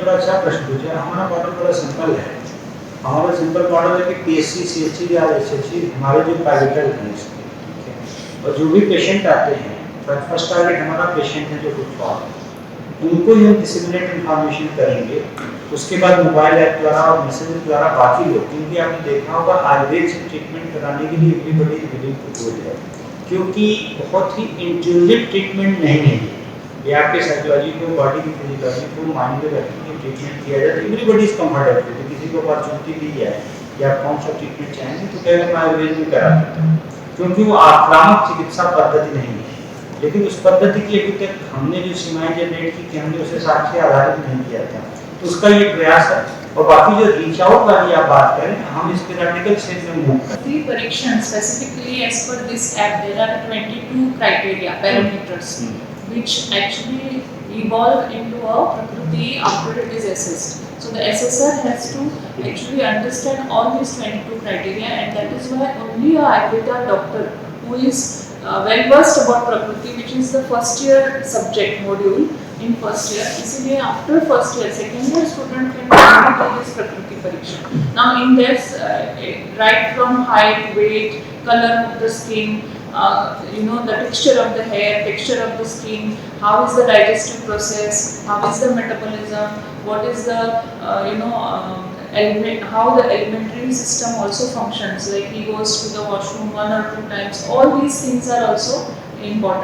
बड़ा अच्छा प्रश्न पूछा। हमारा मॉडल बड़ा सिंपल है। हमारा सिंपल मॉडल है कि पीएचसी, सीएचसी या एसएचसी हमारे जो प्राइवेटर हैं इसके, ठीक है। और जो भी पेशेंट आते हैं, फर्स्ट टारगेट हमारा पेशेंट है जो फुटफॉल, उनको ही हम डिसिमिनेट इन्फॉर्मेशन करेंगे। उसके बाद मोबाइल ऐप द्वारा और मैसेज द्वारा बाकी लोग, क्योंकि आपने देखा होगा आयुर्वेद से ट्रीटमेंट कराने के लिए everybody is willing to go there, क्योंकि बहुत ही इंट्रूसिव ट्रीटमेंट नहीं है ये आपके साइकोलॉजी को, बॉडी की फिजियोलॉजी को माइंड में रखने के ट्रीटमेंट किया जाए। एवरीबॉडी इज कंफर्टेबल, तो किसी को अपॉर्चुनिटी दी जाए या आप कौन सा ट्रीटमेंट चाहेंगे तो कहेगा मैं आयुर्वेद में करा देता हूँ, क्योंकि वो आक्रामक चिकित्सा पद्धति नहीं है। लेकिन उस पद्धति की अभी तक हमने जो सीमाएं जनरेट की कि हमने उसे साक्ष्य आधारित नहीं किया था, तो उसका ये प्रयास है। और बाकी जो रीच आउट वाली आप बात करें, हम इस प्रैक्टिकल स्टेज में मूव करें। The Parikshan, specifically as per this app, there are 22 criteria, parameters, which actually evolve into a Prakriti after it is assessed. So the assessor has to actually understand all these 22 criteria, and that is why only a Ayurveda doctor who is well versed about Prakriti, which is the first year subject module in first year. इसलिए after first year, second year student can do this Prakriti Parikshan. Now in this, right from height, weight, color of the skin, the texture of the hair, texture of the skin, how is the digestive process, how is the metabolism, what is the how the alimentary system also functions, like he goes to the washroom 1 or 2 times. All these things are also important.